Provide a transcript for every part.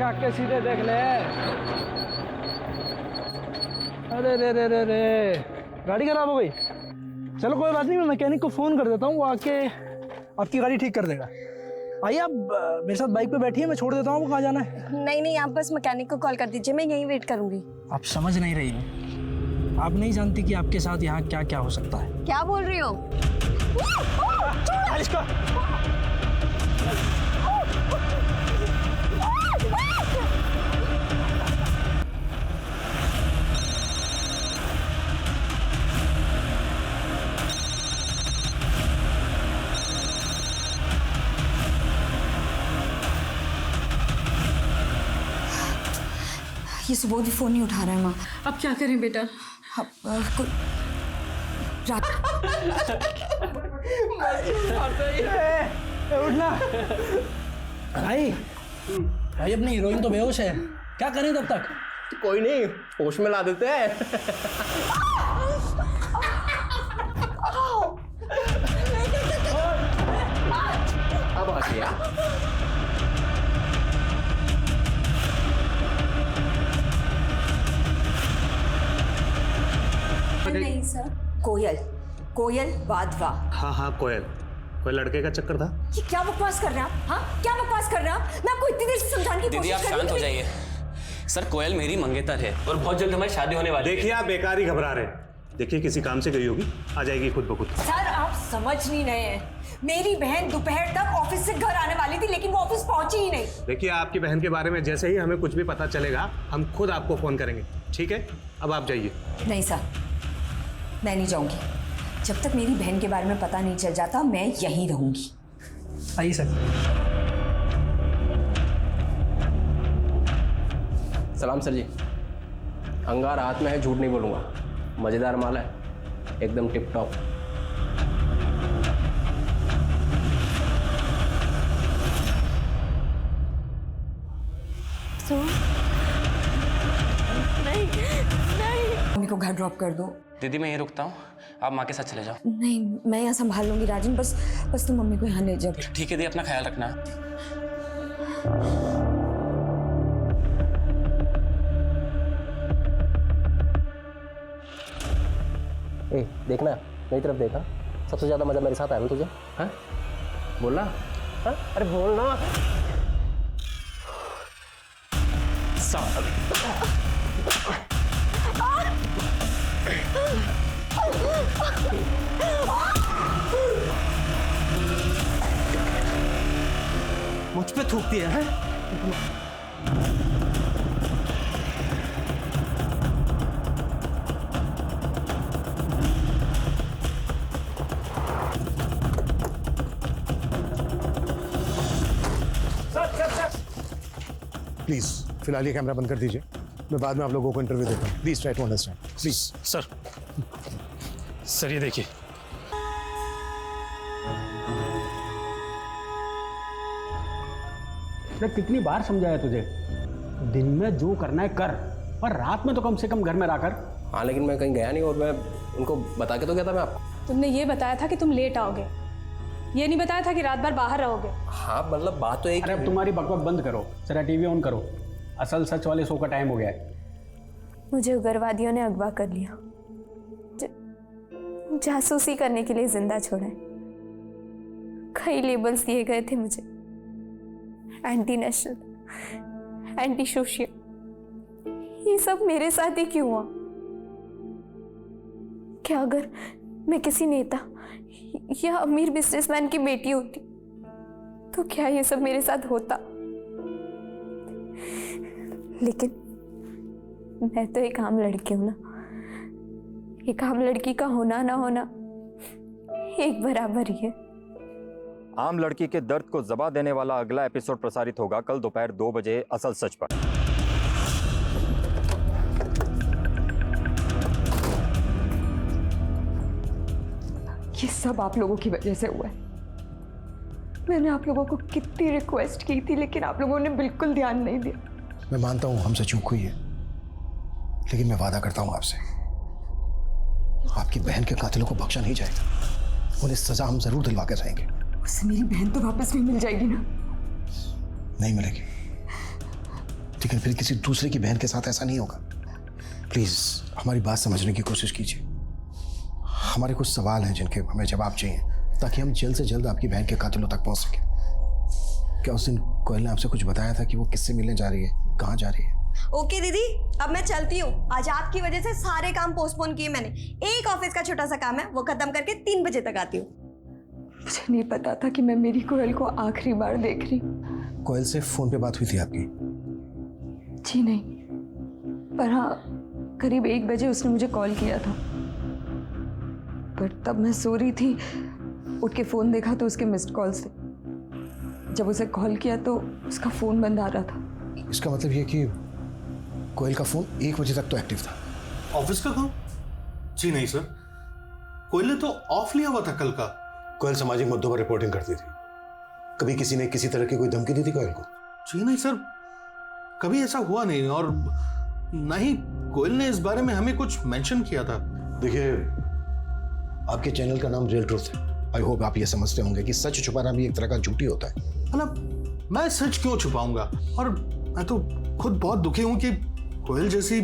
आंख आंख के सीधे देख ले। अरे रे रे रे रे, गाड़ी खराब हो गई। चलो कोई बात नहीं, मैं मैकेनिक को फ़ोन कर देता हूँ, वो आके आपकी गाड़ी ठीक कर देगा। आइए आप मेरे साथ बाइक पे बैठिए, मैं छोड़ देता हूँ। आपको कहाँ जाना है? नहीं, आप बस मैकेनिक को कॉल कर दीजिए, मैं यहीं वेट करूंगी। आप समझ नहीं रही हैं। आप नहीं जानती कि आपके साथ यहाँ क्या क्या हो सकता है। क्या बोल रही हो? ये सुबोध भी फोन नहीं उठा रहा है माँ। अब क्या करें बेटा? उठना भाई, भाई अपनी हीरोइन तो बेहोश है, क्या करें तब तक? कोई नहीं, होश में ला देते हैं। अब आ गया। नहीं सर, कोयल वाधवा। हाँ कोयल, कोई लड़के का चक्कर था। ये क्या बकवास कर रहे हैं आप? हाँ, क्या बकवास कर रहे हैं आप? मैं आपको इतनी देर से समझाने की कोशिश कर रही हूँ। दीदी आप शांत हो जाइए। सर कोयल मेरी मंगेतर है और बहुत जल्द हमारी शादी होने वाली है। देखिए आप बेकार ही घबरा रहे हैं। देखिए किसी काम से गई होगी, आ जाएगी खुद ब खुद। सर आप समझ नहीं रहे हैं, मेरी बहन दोपहर तक ऑफिस से घर आने वाली थी, लेकिन वो ऑफिस पहुंची ही नहीं। देखिए आपकी बहन के बारे में जैसे ही हमें कुछ भी पता चलेगा, हम खुद आपको फोन करेंगे, ठीक है? अब आप जाइए। नहीं सर, मैं नहीं जाऊंगी। जब तक मेरी बहन के बारे में पता नहीं चल जाता, मैं यहीं रहूंगी। आइए सर। सलाम सर जी। अंगार हाथ में है, झूठ नहीं बोलूँगा। मज़ेदार माल है, एकदम टिप टॉप। मम्मी को घर ड्रॉप कर दो। दीदी मैं यहीं रुकता हूँ, आप माँ के साथ चले जाओ। नहीं, मैं यहाँ संभाल लूंगी राजन, बस तुम मम्मी को यहाँ ले जाओ। ठीक है दी, अपना ख्याल रखना। ए देखना, मेरी तरफ देखा। सबसे ज़्यादा मज़ा मेरे साथ आया ना तुझे? हाँ बोलना। हाँ अरे बोलना। मुझ पे थूक दिया है। प्लीज फिलहाल ये कैमरा बंद कर दीजिए, मैं बाद में आप लोगों को इंटरव्यू देता हूँ। Please try to understand please. Sir ये देखिए। कितनी बार समझाया तुझे, दिन में जो करना है कर, पर रात में तो कम से कम घर में रह कर। हाँ लेकिन मैं कहीं गया नहीं, और मैं उनको बता के तो गया था मैं आपको। तुमने ये बताया था कि तुम लेट आओगे, ये नहीं बताया था कि रात भर बाहर रहोगे। हाँ मतलब बात तो एक। अरे अब तुम्हारी बकबक बंद करो, जरा टीवी ऑन करो। असल सच वाले शो का टाइम हो गया है। मुझे उग्रवादियों ने अगवा कर लिया, जासूसी करने के लिए जिंदा छोड़ा है। कई लेबल्स दिए गए थे मुझे, एंटी नेशनल, एंटी सोशल। ये सब मेरे साथ ही क्यों हुआ? क्या अगर मैं किसी नेता या अमीर बिजनेसमैन की बेटी होती तो क्या ये सब मेरे साथ होता? लेकिन मैं तो एक आम लड़की हूं ना। एक आम लड़की का होना ना होना एक बराबर ही है। आम लड़की के दर्द को जबां देने वाला अगला एपिसोड प्रसारित होगा कल दोपहर 2 बजे असल सच पर। ये सब आप लोगों की वजह से हुआ है। मैंने आप लोगों को कितनी रिक्वेस्ट की थी, लेकिन आप लोगों ने बिल्कुल ध्यान नहीं दिया। मैं मानता हूं हमसे चूक हुई है, लेकिन मैं वादा करता हूं आपसे, आपकी बहन के कातिलों को बख्शा नहीं जाएगा। उन्हें सजा हम जरूर दिलवा कर रहेंगे। उससे मेरी बहन तो वापस भी मिल जाएगी ना? नहीं मिलेगी। लेकिन फिर किसी दूसरे की बहन के साथ ऐसा नहीं होगा। प्लीज हमारी बात समझने की कोशिश कीजिए। हमारे कुछ सवाल हैं जिनके हमें जवाब चाहिए, ताकि हम जल्द से जल्द आपकी बहन के कातिलों तक पहुंच सकें। क्या उस दिन कोयल ने आपसे कुछ बताया था कि वो किससे मिलने जा रही है, कहाँ जा रही है? ओके दीदी, अब मैं चलती हूँ। आज आपकी वजह से सारे काम पोस्टपोन किए मैंने। एक ऑफिस का छोटा सा काम है, वो खत्म करके 3 बजे तक आती हूँ। मुझे नहीं पता था कि मैं मेरी कोयल को आखिरी बार देख रही हूँ। कोयल से फोन पे बात हुई थी आपकी? जी नहीं, पर हाँ करीब 1 बजे उसने मुझे कॉल किया था, पर तब मैं सो रही थी। उठ के फ़ोन देखा तो उसके मिस्ड कॉल्स थे। जब उसे कॉल किया तो उसका फ़ोन बंद आ रहा था। इसका मतलब ये कि कोयल का फोन 1 बजे तक तो एक्टिव था। ऑफिस का काम? जी नहीं सर, कोयल ने तो ऑफ लिया हुआ था कल का। कोयल सामाजिक मुद्दों पर रिपोर्टिंग करती थी। कभी किसी ने किसी तरह की कोई धमकी दी थी कोयल को? जी नहीं सर, कभी ऐसा हुआ नहीं, और ना ही कोयल ने इस बारे में हमें कुछ मेंशन किया था। देखिए, आपके चैनल का नाम रियल ट्रूथ है। आई होप आप ये समझते होंगे कि सच छुपाना भी एक तरह का झूठी होता है। मतलब मैं सच क्यों छुपाऊंगा? और मैं तो खुद बहुत दुखी हूं कि कोयल जैसी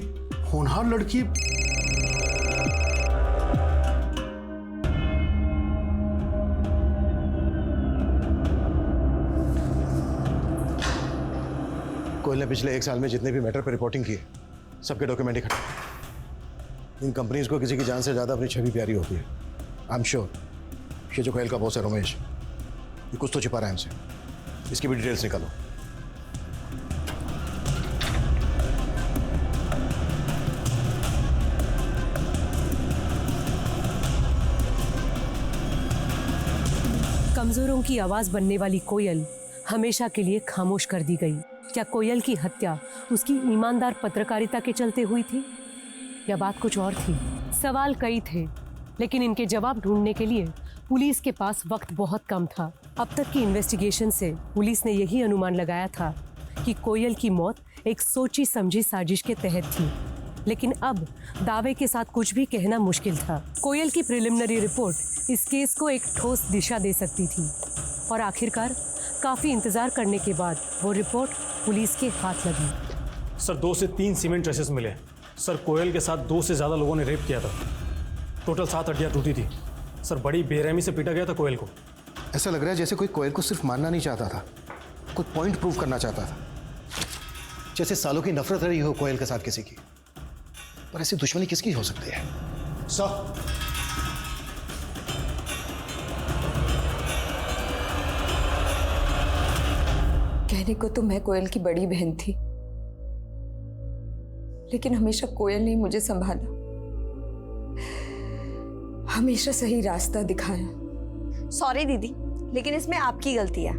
होनहार लड़की कोयल ने पिछले 1 साल में जितने भी मैटर पर रिपोर्टिंग की है, सबके डॉक्यूमेंट इकट्ठे। इन कंपनीज को किसी की जान से ज्यादा अपनी छवि प्यारी होती है। आई एम श्योर ये जो कोयल का बॉस है रमेश, ये कुछ तो छिपा रहा है हमसे। इसकी भी डिटेल्स निकालो। कमजोरों की आवाज बनने वाली कोयल हमेशा के लिए खामोश कर दी गई। क्या कोयल की हत्या उसकी ईमानदार पत्रकारिता के चलते हुई थी, या बात कुछ और थी? सवाल कई थे, लेकिन इनके जवाब ढूंढने के लिए पुलिस के पास वक्त बहुत कम था। अब तक की इन्वेस्टिगेशन से पुलिस ने यही अनुमान लगाया था कि कोयल की मौत एक सोची समझी साजिश के तहत थी, लेकिन अब दावे के साथ कुछ भी कहना मुश्किल था। कोयल की प्रिलिमिनरी रिपोर्ट इस केस को एक ठोस दिशा दे सकती थी, और आखिरकार काफ़ी इंतजार करने के बाद वो रिपोर्ट पुलिस के हाथ लगी। सर 2 से 3 सीमेंट ट्रेसेस मिले। सर कोयल के साथ 2 से ज़्यादा लोगों ने रेप किया था। टोटल 7 हड्डियाँ टूटी थी। सर बड़ी बेरहमी से पीटा गया था कोयल को। ऐसा लग रहा है जैसे कोई कोयल को सिर्फ मारना नहीं चाहता था, कोई पॉइंट प्रूव करना चाहता था। जैसे सालों की नफरत रही हो कोयल के साथ किसी की। पर ऐसी दुश्मनी किसकी हो सकती है? सर कहने को तो मैं कोयल की बड़ी बहन थी, लेकिन हमेशा कोयल ने मुझे संभाला, हमेशा सही रास्ता दिखाया। सॉरी दीदी, लेकिन इसमें आपकी गलती है।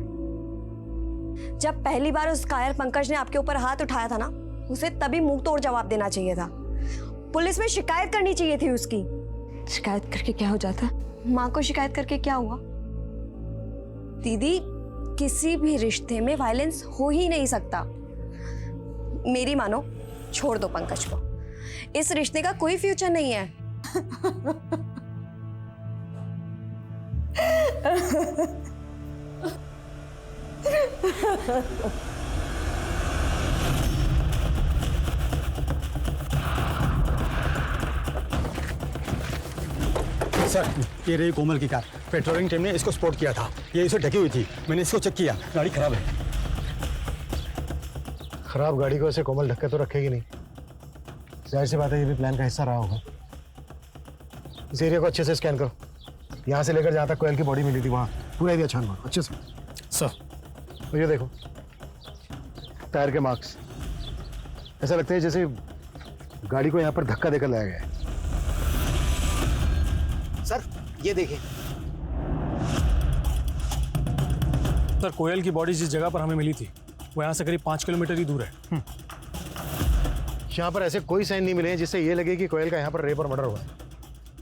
जब पहली बार उस कायर पंकज ने आपके ऊपर हाथ उठाया था ना, उसे तभी मुंह तोड़ जवाब देना चाहिए था। पुलिस में शिकायत करनी चाहिए थी उसकी। शिकायत करके क्या हो जाता? माँ को शिकायत करके क्या हुआ? दीदी, किसी भी रिश्ते में वायलेंस हो ही नहीं सकता। मेरी मानो, छोड़ दो पंकज को। इस रिश्ते का कोई फ्यूचर नहीं है। सर ये रही कोमल की कार। पेट्रोलिंग टीम ने इसको स्पॉट किया था। ये इसे ढकी हुई थी। मैंने इसको चेक किया, गाड़ी खराब है। खराब गाड़ी को ऐसे कोमल ढक्के तो रखेगी नहीं। जाहिर सी बात है ये भी प्लान का हिस्सा रहा होगा। इस एरिया को अच्छे से स्कैन करो। यहाँ से लेकर जहाँ तक कोयल की बॉडी मिली थी वहाँ पूरा एरिया छान मारो अच्छे से। सर तो ये देखो टायर के मार्क्स, ऐसा लगता है जैसे गाड़ी को यहाँ पर धक्का देकर लाया गया है। सर ये देखिए। सर कोयल की बॉडी जिस जगह पर हमें मिली थी वो यहाँ से करीब 5 किलोमीटर ही दूर है। यहाँ पर ऐसे कोई साइन नहीं मिले हैं जिससे ये लगे कि कोयल का यहाँ पर रेप और मर्डर हुआ है।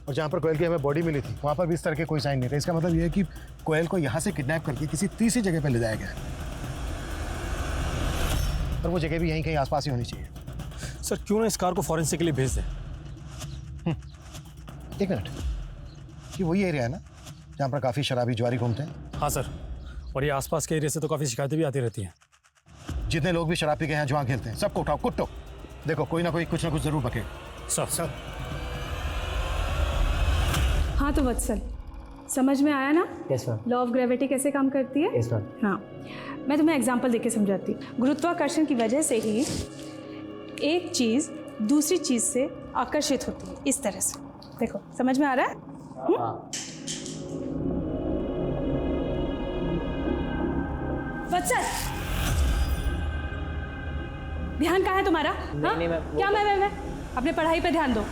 और जहाँ पर कोयल की हमें बॉडी मिली थी वहाँ पर भी इस तरह के कोई साइन नहीं थे। इसका मतलब ये है कि कोयल को यहाँ से किडनैप करके किसी तीसरी जगह पर ले जाया गया है, और वो जगह भी यहीं कहीं आसपास ही होनी चाहिए। सर क्यों ना इस कार को फॉरेंसिक के लिए भेज दें? 1 मिनट, ये वही एरिया है ना जहाँ पर काफ़ी शराबी ज्वारी घूमते हैं? हाँ सर, और ये आसपास के एरिया से तो काफ़ी शिकायतें भी आती रहती हैं। जितने लोग भी शराब पी के यहाँ जुआ खेलते हैं सबको उठाओ, कुट्टो। देखो कोई ना कुछ जरूर बकेगा। सर हाँ तो वत्सल, समझ में आया ना yes ma'am. Law of gravity कैसे काम करती है? Yes ma'am. हाँ, मैं तुम्हें एग्जांपल देके समझाती हूँ। गुरुत्वाकर्षण की वजह से ही एक चीज़ दूसरी चीज़ से आकर्षित होती है, इस तरह से। देखो समझ में आ रहा है? वत्सल, ध्यान कहाँ है तुम्हारा? नहीं, मैं क्या मैं अपने पढ़ाई पे ध्यान दो।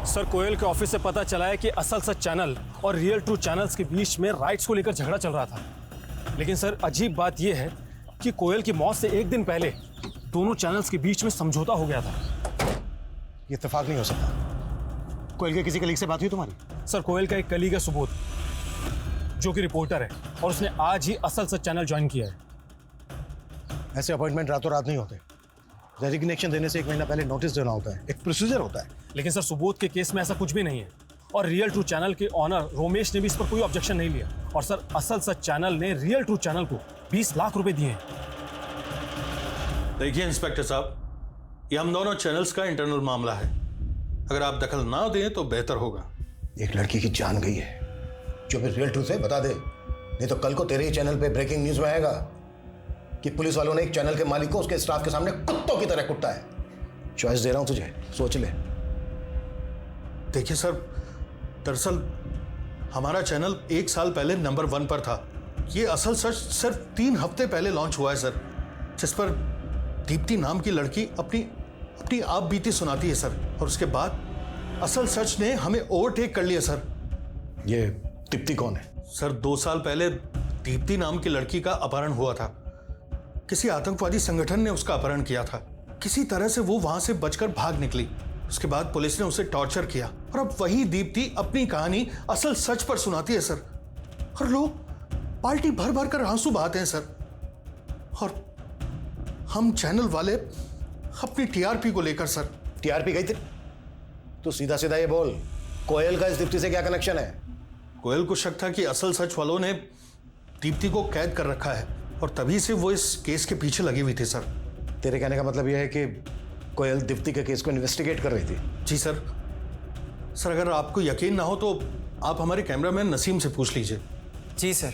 सर, कोयल के ऑफिस से पता चला है कि असल सच चैनल और रियल ट्रू चैनल्स के बीच में राइट्स को लेकर झगड़ा चल रहा था। लेकिन सर अजीब बात यह है कि कोयल की मौत से एक दिन पहले दोनों चैनल्स के बीच में समझौता हो गया था। ये इत्तेफाक नहीं हो सकता। कोयल के किसी कलीग से बात हुई तुम्हारी? सर, कोयल का एक कलीग है सुबोध, जो कि रिपोर्टर है, और उसने आज ही असल सच चैनल ज्वाइन किया है। ऐसे अपॉइंटमेंट रातों रात नहीं होते। रेजिग्नेशन देने से 1 महीना पहले नोटिस देना होता है, एक प्रोसीजर होता है। लेकिन सर, सुबोध के केस में ऐसा कुछ भी नहीं है, और रियल ट्रू चैनल के ऑनर रोमेश ने भी इस पर कोई ऑब्जेक्शन नहीं लिया। और सर, असल सच चैनल ने रियल ट्रू चैनल को 20 लाख रुपए दिए हैं। देखिए इंस्पेक्टर साहब, ये हम दोनों चैनल्स का इंटरनल मामला है। अगर आप दखल ना दें तो बेहतर होगा। एक लड़की की जान गई है, जो भी रियल ट्रूथ है बता दे, नहीं तो कल को तेरे ही चैनल पे ब्रेकिंग न्यूज में आएगा कि पुलिस वालों ने एक चैनल के मालिक को उसके स्टाफ के सामने कुत्तों की तरह कुट्टा है। चॉइस दे रहा हूं तुझे, सोच ले। देखिए सर, दरअसल हमारा चैनल 1 साल पहले नंबर 1 पर था। ये असल सच सिर्फ 3 हफ्ते पहले लॉन्च हुआ है सर, जिस पर दीप्ति नाम की लड़की अपनी आप बीती सुनाती है सर। और उसके बाद असल सच ने हमें ओवरटेक कर लिया सर। ये दीप्ति कौन है? सर, 2 साल पहले दीप्ति नाम की लड़की का अपहरण हुआ था। किसी आतंकवादी संगठन ने उसका अपहरण किया था। किसी तरह से वो वहां से बचकर भाग निकली। उसके बाद पुलिस ने उसे टॉर्चर किया, और अब वही दीप्ति अपनी कहानी असल सच पर सुनाती है सर। और लोग पार्टी भर भर कर आंसू बहाते हैं सर। और हम चैनल वाले अपनी टीआरपी को लेकर सर। टीआरपी गई थी? तो सीधा सीधा ये बोल, कोयल का इस दीप्ति से क्या कनेक्शन है? कोयल को शक था कि असल सच वालों ने दीप्ति को कैद कर रखा है, और तभी से वो इस केस के पीछे लगी हुई थी सर। तेरे कहने का मतलब यह है कि कोयल दीप्ति के केस को इन्वेस्टिगेट कर रही थी? जी सर। सर, अगर आपको यकीन ना हो तो आप हमारे कैमरामैन नसीम से पूछ लीजिए। जी सर,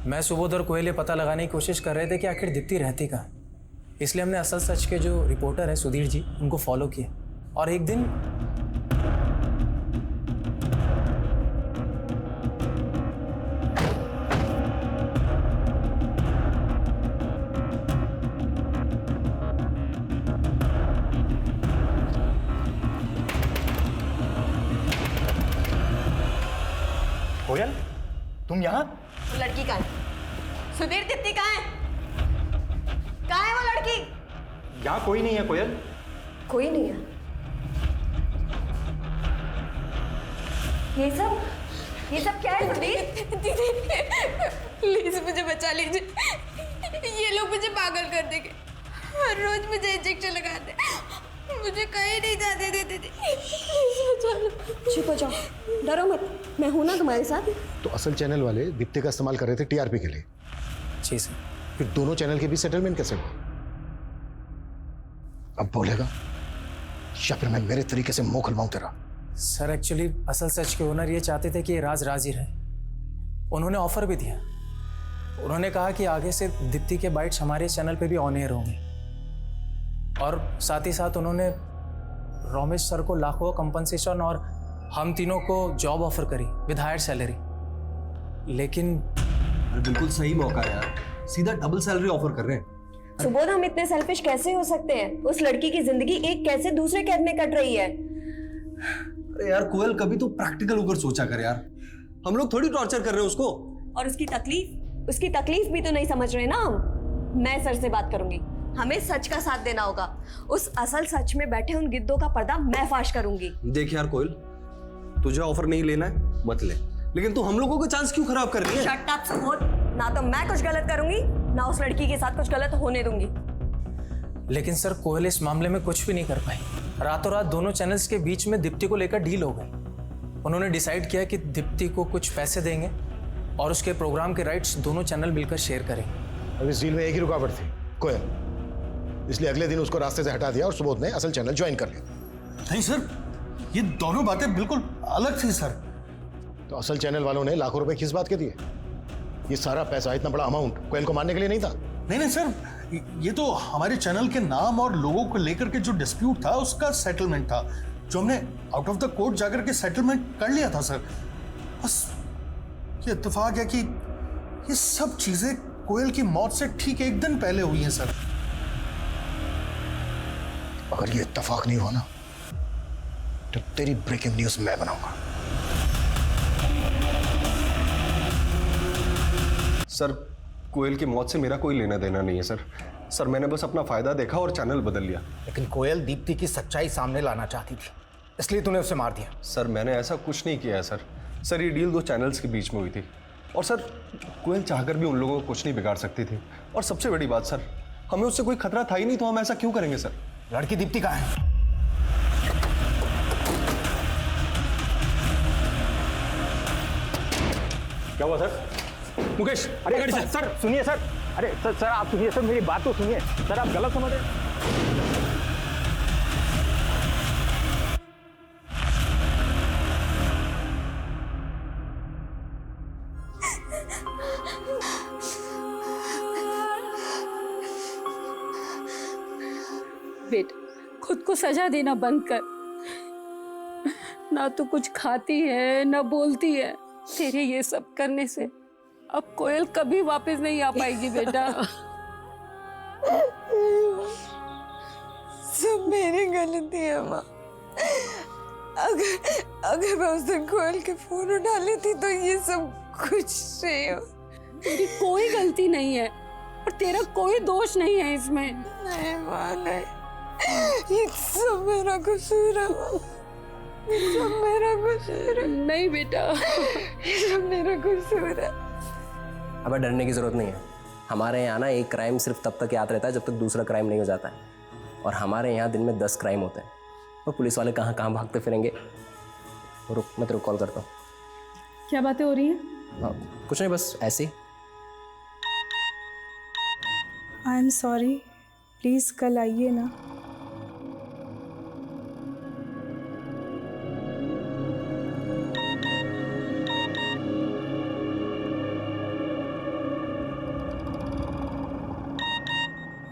मैं सुबोध और कोयल ये पता लगाने की कोशिश कर रहे थे कि आखिर दीप्ति रहती कहाँ। इसलिए हमने असल सच के जो रिपोर्टर है सुधीर जी, उनको फॉलो किया, और एक दिन कोयल, तुम यहाँ? वो लड़की कहाँ है? सुधीर, दीप्ति कहाँ है? कहाँ है वो लड़की? यहाँ कोई नहीं है कोयल। कोई नहीं है? ये सब क्या है सुधीर? दीदी प्लीज मुझे बचा लीजिए, ये लोग मुझे पागल कर देंगे। हर रोज मुझे इंजेक्शन लगाते, मुझे कहीं नहीं जाने देते थे। चुप हो जाओ, डरो मत, मैं हूं ना तुम्हारे साथ। तो असल चैनल वाले दीप्ति का इस्तेमाल कर रहे थे टीआरपी के लिए? जी सर। फिर दोनों चैनल के बीच सेटलमेंट कैसे हुआ? अब बोलेगा या फिर मैं मेरे तरीके से मुंह खुलवाऊं तेरा? सर, एक्चुअली असल सच के ओनर ये चाहते थे कि ये राज राज ही रहे। उन्होंने ऑफर भी दिया। उन्होंने कहा कि आगे से दीप्ति के बाइट्स हमारे चैनल पे भी ऑन एयर होंगे, और साथ ही साथ उन्होंने रोमेश सर को लाखों कंपनसेशन और हम तीनों को जॉब ऑफर करी विद हायर सैलरी। लेकिन बिल्कुल सही मौका है यार, सीधा डबल सैलरी ऑफर कर रहे हैं। सुबोध, हम इतने सेल्फिश कैसे हो सकते हैं? उस लड़की की जिंदगी एक कैसे दूसरे कैद में कट रही है। अरे यार कोयल, कभी तो प्रैक्टिकल होकर सोचा कर यार। हम लोग थोड़ी टॉर्चर कर रहे हैं उसको। और उसकी तकलीफ भी तो नहीं समझ रहे ना हम। मैं सर से बात करूंगी, हमें सच का साथ देना होगा। उस असल सच में बैठे उन गिद्धों का पर्दा मैं फाश करूंगी। देख यार कोयल, तुझे ऑफर नहीं लेना है मत ले, लेकिन तू हम लोगों का चांस क्यों खराब कर रही है? शट अप सुबोध, ना तो मैं कुछ गलत करूंगी ना उस लड़की के साथ कुछ गलत होने दूंगी। लेकिन सर, कोयल इस मामले में कुछ भी नहीं कर पाई। रातों रात दोनों चैनल्स के बीच में दीप्ति को लेकर डील हो गई। उन्होंने डिसाइड किया कि दीप्ति को कुछ पैसे देंगे और उसके प्रोग्राम के राइट्स दोनों चैनल मिलकर शेयर करें। अब इस डील में एक ही रुकावट थी, कोयल। इसलिए अगले दिन उसको रास्ते से हटा दिया और सुबोध ने असल चैनल ज्वाइन कर लिया। नहीं सर, ये दोनों बातें बिल्कुल अलग थी सर। तो असल चैनल वालों ने लाखों रुपए किस बात के दिए? ये सारा पैसा, इतना बड़ा अमाउंट कोयल को मारने के लिए नहीं था। नहीं सर, ये तो हमारे चैनल के नाम और लोगों को लेकर के जो डिस्प्यूट था उसका सेटलमेंट था, जो हमने आउट ऑफ द कोर्ट जाकर के सेटलमेंट कर लिया था सर। बस ये इत्तेफाक है कि ये सब चीजें कोयल की मौत से ठीक एक दिन पहले हुई हैं सर। अगर ये इत्तेफाक नहीं हुआ ना, तो तेरी ब्रेकिंग न्यूज मैं बनाऊंगा। सर, कोयल की मौत से मेरा कोई लेना देना नहीं है सर। सर, मैंने बस अपना फायदा देखा और चैनल बदल लिया। लेकिन कोयल दीप्ति की सच्चाई सामने लाना चाहती थी, इसलिए तूने उसे मार दिया। सर, मैंने ऐसा कुछ नहीं किया है सर। सर, ये डील 2 चैनल्स के बीच में हुई थी। और सर, कोयल चाहकर भी उन लोगों को कुछ नहीं बिगाड़ सकती थी। और सबसे बड़ी बात सर, हमें उससे कोई खतरा था ही नहीं, तो हम ऐसा क्यों करेंगे सर? लड़की दीप्ति कहाँ है? क्या हुआ सर? मुकेश, अरे गाड़ी से। सर सुनिए सर, अरे सर आप सुनिए सर, मेरी बात तो सुनिए सर, आप गलत समझ रहे हैं। बेटा, खुद को सजा देना बंद कर। ना तो कुछ खाती है ना बोलती है। तेरे ये सब करने से अब कोयल कभी वापस नहीं आ पाएगी बेटा। सब मेरी गलती है माँ। अगर मैं उस दिन कोयल के फोन उठा लेती तो ये सब कुछ नहीं हो। तेरी कोई गलती नहीं है और तेरा कोई दोष नहीं है इसमें। नहीं माँ, नहीं, ये सब मेरा कसूर है माँ। ये सब मेरा कसूर है। नहीं बेटा, ये सब मेरा कसूर है। अब डरने की जरूरत नहीं है। हमारे यहाँ ना एक क्राइम सिर्फ तब तक याद रहता है जब तक दूसरा क्राइम नहीं हो जाता है। और हमारे यहाँ दिन में 10 क्राइम होते हैं। और पुलिस वाले कहाँ कहाँ भागते फिरेंगे। रुक, मैं तेरे को कॉल करता हूँ। क्या बातें हो रही हैं? कुछ नहीं, बस ऐसे ही। आई एम सॉरी, प्लीज़ कल आइए ना।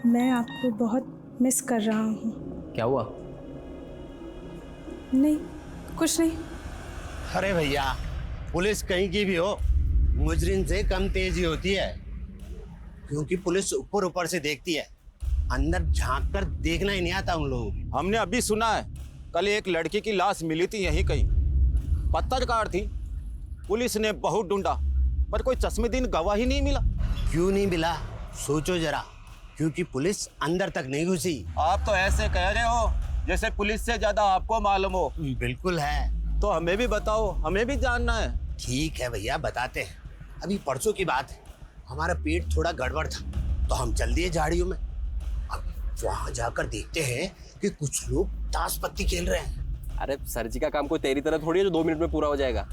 मैं आपको बहुत मिस कर रहा हूँ। क्या हुआ? नहीं, कुछ नहीं। अरे भैया, पुलिस कहीं की भी हो, मुजरिम से कम तेजी होती है, क्योंकि पुलिस ऊपर ऊपर से देखती है, अंदर झांक कर देखना ही नहीं आता उन लोगों को। हमने अभी सुना है, कल एक लड़की की लाश मिली थी यहीं कहीं, पत्थरकार थी। पुलिस ने बहुत ढूंढा पर कोई चश्मेदीन गवाह ही नहीं मिला। क्यों नहीं मिला, सोचो जरा, क्योंकि पुलिस अंदर तक नहीं घुसी। आप तो ऐसे कह रहे हो जैसे पुलिस से ज्यादा आपको मालूम हो। बिल्कुल है। तो हमें भी बताओ, हमें भी जानना है। ठीक है भैया, बताते हैं। अभी परसों की बात है, हमारा पेट थोड़ा गड़बड़ था तो हम चल दिए झाड़ियों में। अब वहां जाकर देखते हैं कि कुछ लोग ताश पत्ती खेल रहे हैं। अरे सर जी का काम कोई तेरी तरह थोड़ी है जो 2 मिनट में पूरा हो जाएगा।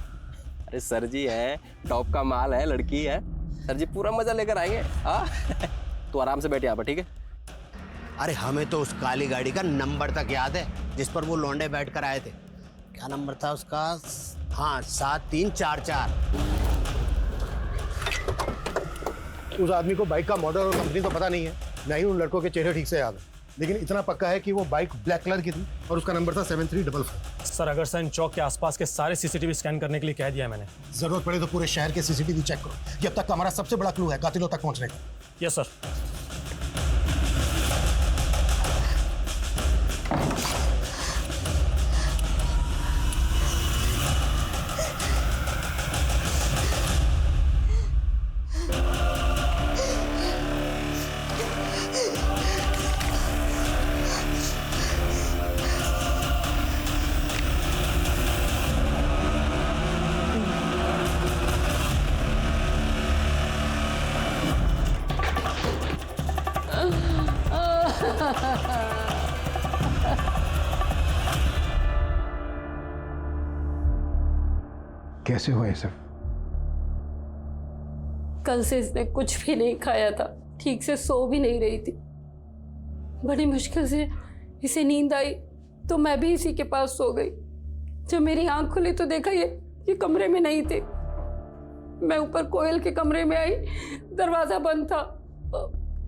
अरे सर जी है, टॉप का माल है, लड़की है, सर जी पूरा मजा लेकर आएंगे। तो आराम से बैठे यहाँ पर, ठीक है? अरे हमें तो उस काली गाड़ी का नंबर तक याद है जिस पर वो लौंडे बैठ कर आए थे। क्या नंबर था उसका? हाँ, 7344। उस आदमी को बाइक का मॉडल और कंपनी तो पता नहीं है, नहीं उन लड़कों के चेहरे ठीक से याद है, लेकिन इतना पक्का है कि वो बाइक ब्लैक कलर की थी और उसका नंबर था 7344। सर, अगर सर चौक के आसपास के सारे सीसीटीवी स्कैन करने के लिए कह दिया है मैंने। जरूरत पड़े तो पूरे शहर के सीसीटीवी चेक करो। ये अब तक का हमारा सबसे बड़ा क्लू है कातिलों तक पहुंचने का। Yes sir. कैसे हुआ ये सब? कल से इसने कुछ भी नहीं खाया था। ठीक से सो भी नहीं रही थी। बड़ी मुश्किल से इसे नींद आई तो मैं भी इसी के पास सो गई। जब मेरी आंख खुली तो देखा ये कमरे में नहीं थे। मैं ऊपर कोयल के कमरे में आई, दरवाजा बंद था।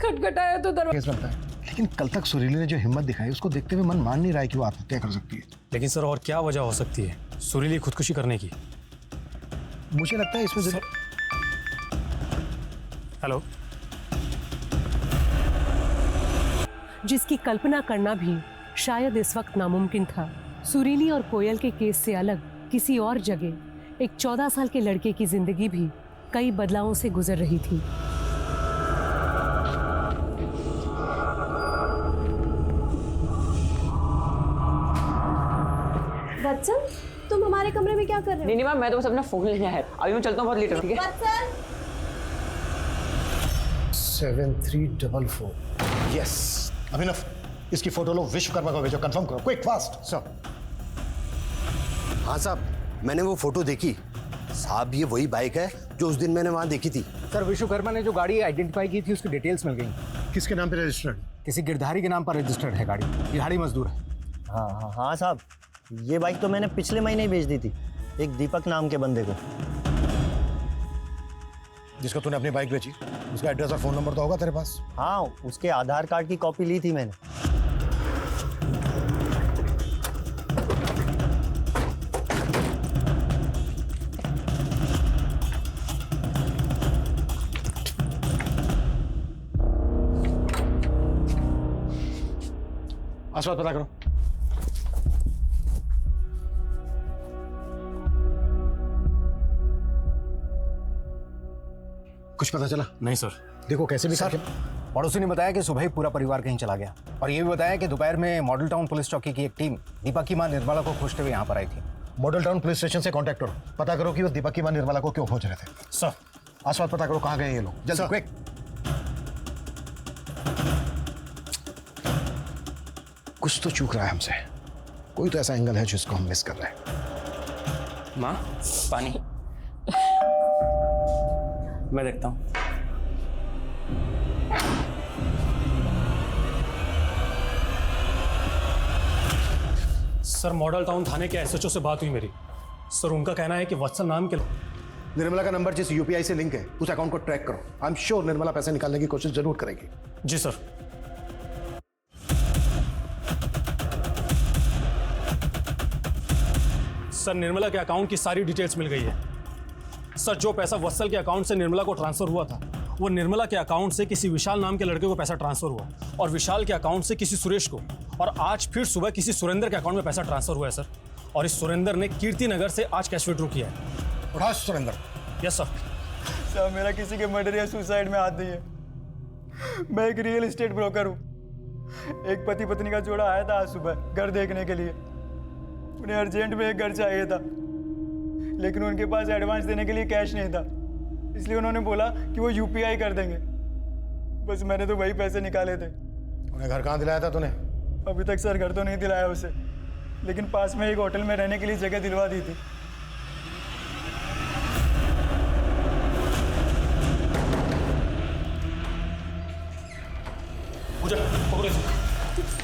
खटखटाया तो केस बनता है, लेकिन कल तक सुरीली ने जो हिम्मत दिखाई उसको देखते हुए मन मान नहीं रहा है कि वो आत्महत्या कर सकती है। लेकिन सर और क्या वजह हो सकती है सुरीली खुदकुशी करने की? मुझे लगता है इसमें हेलो, जिसकी कल्पना करना भी शायद इस वक्त नामुमकिन था। सुरीली और कोयल के केस से अलग किसी और जगह एक 14 साल के लड़के की जिंदगी भी कई बदलावों से गुजर रही थी। वत्सल, तुम हमारे कमरे में क्या कर रहे हो? नहीं मैम, मैं तो बस अपना फोन लेने आया। अभी मैं चलता हूँ, बहुत लेट हो, ठीक है? वत्सल 7344। यस अभिनव, इसकी फोटो लो, विश्वकर्मा को भेजो, कंफर्म करो, क्विक फास्ट। सर। हाँ साहब, मैंने वो फोटो देखी साहब। ये वही बाइक है जो उस दिन मैंने वहाँ देखी थी। सर, विश्वकर्मा ने जो गाड़ी आइडेंटिफाई की थी उसकी डिटेल्स मिल गई। किसके नाम पे रजिस्टर्ड? किसी गिरधारी के नाम पर रजिस्टर्ड है गाड़ी। दिहाड़ी मजदूर है। हाँ साहब, ये बाइक तो मैंने पिछले महीने ही भेज दी थी एक दीपक नाम के बंदे को। जिसको तूने अपनी बाइक बेची, उसका एड्रेस और फोन नंबर तो होगा तेरे पास? हाँ, उसके आधार कार्ड की कॉपी ली थी मैंने। आसपास पता करो। कुछ पता चला? नहीं सर। देखो कैसे भी सर, पड़ोसी ने बताया कि सुबह ही पूरा परिवार कहीं चला गया, और ये भी बताया कि दोपहर में मॉडल टाउन पुलिस चौकी की एक टीम दीपक की मां निर्मला को खोजते हुए यहाँ पर आई थी। मॉडल टाउन पुलिस स्टेशन से कांटेक्ट करो, पता करो कि वो दीपक की मां निर्मला को क्यों खोज रहे थे। सर। आसपास पता करो कहाँ गए ये लोग, जल्दी क्विक। कुछ तो चूक रहा है हमसे, कोई तो ऐसा एंगल है जिसको हम मिस कर रहे हैं। माँ, पानी। मैं देखता हूँ। सर, मॉडल टाउन थाने के एसएचओ से बात हुई मेरी। सर, उनका कहना है कि वत्सल नाम के निर्मला का नंबर जिस यूपीआई से लिंक है उस अकाउंट को ट्रैक करो। आई एम श्योर निर्मला पैसे निकालने की कोशिश जरूर करेगी। जी सर। सर, निर्मला के अकाउंट की सारी डिटेल्स मिल गई है। सर, जो पैसा वत्सल के अकाउंट से निर्मला को ट्रांसफर हुआ था वो निर्मला के अकाउंट से किसी विशाल नाम के लड़के को पैसा ट्रांसफर हुआ, और विशाल के अकाउंट से किसी सुरेश को, और आज फिर सुबह किसी सुरेंद्र के अकाउंट में पैसा ट्रांसफर हुआ है सर। और इस सुरेंद्र ने कीर्ति नगर से आज कैश विड्रॉ किया है। उठा सुरेंद्र। Yes sir. सर, मेरा किसी के मर्डर या सुसाइड में हाथ नहीं है। मैं एक रियल एस्टेट ब्रोकर हूँ। एक पति पत्नी का जोड़ा आया था आज सुबह घर देखने के लिए। उन्हें अर्जेंट में एक घर चाहिए था, लेकिन उनके पास एडवांस देने के लिए कैश नहीं था, इसलिए उन्होंने बोला कि वो यूपीआई कर देंगे। बस मैंने तो वही पैसे निकाले थे। उन्हें घर कहाँ दिलाया था तूने? अभी तक सर घर तो नहीं दिलाया उसे, लेकिन पास में एक होटल में रहने के लिए जगह दिलवा दी थी।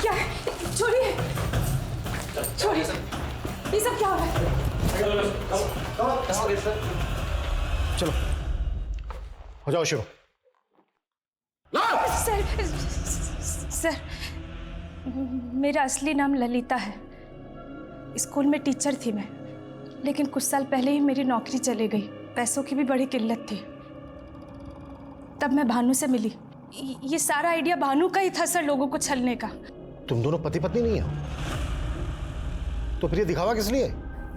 क्या है? छोड़िए, छोड़िए। ये सब क्या हो रहा है? चलो हो जाओ शुरू। सर, मेरा असली नाम ललिता है। स्कूल में टीचर थी मैं, लेकिन कुछ साल पहले ही मेरी नौकरी चली गई। पैसों की भी बड़ी किल्लत थी। तब मैं भानु से मिली। ये सारा आइडिया भानु का ही था सर, लोगों को छलने का। तुम दोनों पति पत्नी नहीं हो तो फिर ये दिखावा किस लिए?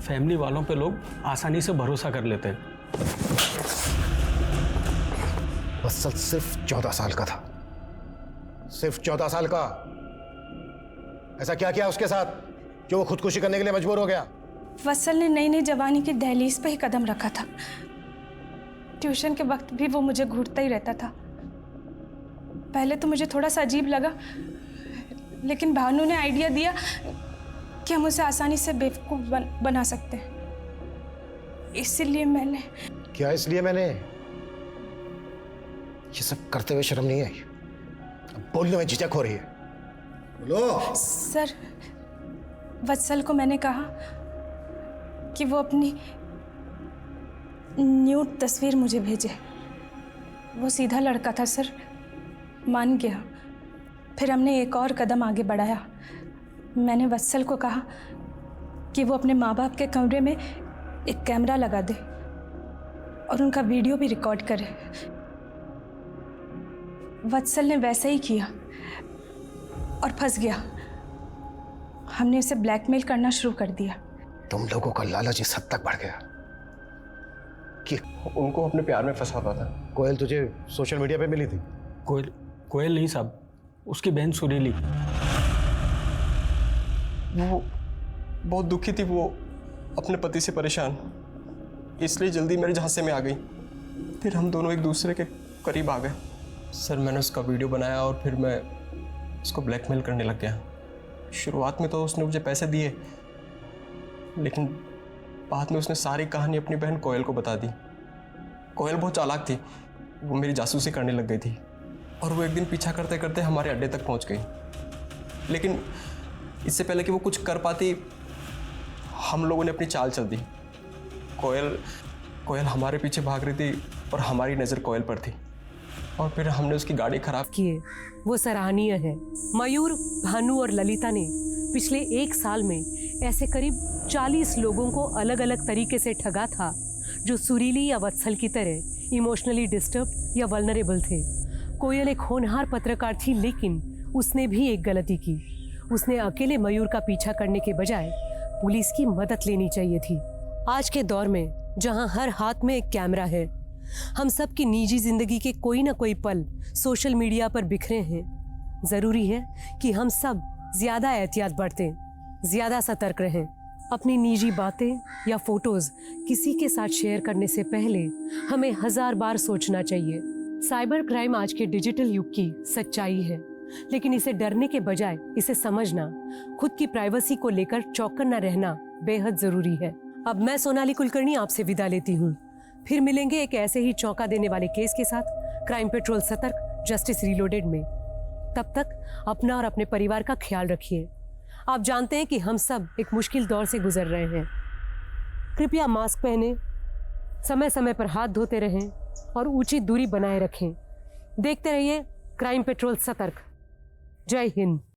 फैमिली वालों पे लोग आसानी से भरोसा कर लेते हैं। वत्सल सिर्फ 14 साल का था, सिर्फ 14 साल का। ऐसा क्या किया उसके साथ जो वो खुदकुशी करने के लिए मजबूर हो गया? वत्सल ने नई नई जवानी की दहलीज पे ही कदम रखा था। ट्यूशन के वक्त भी वो मुझे घूरता ही रहता था। पहले तो मुझे थोड़ा सा अजीब लगा, लेकिन भानु ने आइडिया दिया कि हम उसे आसानी से बेवकूफ बना सकते हैं। इसलिए मैंने। क्या इसलिए मैंने? ये सब करते हुए शर्म नहीं आई? अब बोलने में झिझक हो रही है। बोलो। सर, वत्सल को मैंने कहा कि वो अपनी न्यूड तस्वीर मुझे भेजे। वो सीधा लड़का था सर, मान गया। फिर हमने एक और कदम आगे बढ़ाया। मैंने वत्सल को कहा कि वो अपने माँ बाप के कमरे में एक कैमरा लगा दे और उनका वीडियो भी रिकॉर्ड करे। वत्सल ने वैसा ही किया और फंस गया। हमने उसे ब्लैकमेल करना शुरू कर दिया। तुम लोगों का लालच इस हद तक बढ़ गया कि उनको अपने प्यार में फंसाता था। कोयल तुझे सोशल मीडिया पे मिली थी? कोयल नहीं साहब, उसकी बहन सुरीली। वो बहुत दुखी थी, वो अपने पति से परेशान, इसलिए जल्दी मेरे झांसे में आ गई। फिर हम दोनों एक दूसरे के करीब आ गए। सर, मैंने उसका वीडियो बनाया और फिर मैं उसको ब्लैकमेल करने लग गया। शुरुआत में तो उसने मुझे पैसे दिए, लेकिन बाद में उसने सारी कहानी अपनी बहन कोयल को बता दी। कोयल बहुत चालाक थी, वो मेरी जासूसी करने लग गई थी और वो एक दिन पीछा करते करते हमारे अड्डे तक पहुंच गई। लेकिन इससे पहले कि वो कुछ कर पाती, हम लोगों ने अपनी चाल चल दी। कोयल हमारे पीछे भाग रही थी और हमारी नज़र कोयल पर थी और फिर हमने उसकी गाड़ी खराब किए। वो सराहनीय है। मयूर, भानु और ललिता ने पिछले 1 साल में ऐसे करीब 40 लोगों को अलग अलग तरीके से ठगा था जो सुरीली या वत्सल की तरह इमोशनली डिस्टर्ब या वल्नरेबल थे। कोयल एक होनहार पत्रकार थी, लेकिन उसने भी एक गलती की। उसने अकेले मयूर का पीछा करने के बजाय पुलिस की मदद लेनी चाहिए थी। आज के दौर में जहां हर हाथ में एक कैमरा है, हम सब की निजी जिंदगी के कोई ना कोई पल सोशल मीडिया पर बिखरे हैं। जरूरी है कि हम सब ज्यादा एहतियात बरतें, ज्यादा सतर्क रहें। अपनी निजी बातें या फोटोज किसी के साथ शेयर करने से पहले हमें 1000 बार सोचना चाहिए। साइबर क्राइम आज के डिजिटल युग की सच्चाई है, लेकिन इसे डरने के बजाय इसे समझना, खुद की प्राइवेसी को लेकर चौकन्ना रहना बेहद जरूरी है। अब मैं सोनाली कुलकर्णी आपसे विदा लेती हूँ। फिर मिलेंगे एक ऐसे ही चौंका देने वाले केस के साथ क्राइम पेट्रोल सतर्क जस्टिस रीलोडेड में। तब तक अपना और अपने परिवार का ख्याल रखिए। आप जानते हैं कि हम सब एक मुश्किल दौर से गुजर रहे हैं। कृपया मास्क पहने, समय समय पर हाथ धोते रहें और उचित दूरी बनाए रखें। देखते रहिए क्राइम पेट्रोल सतर्क। जय हिंद।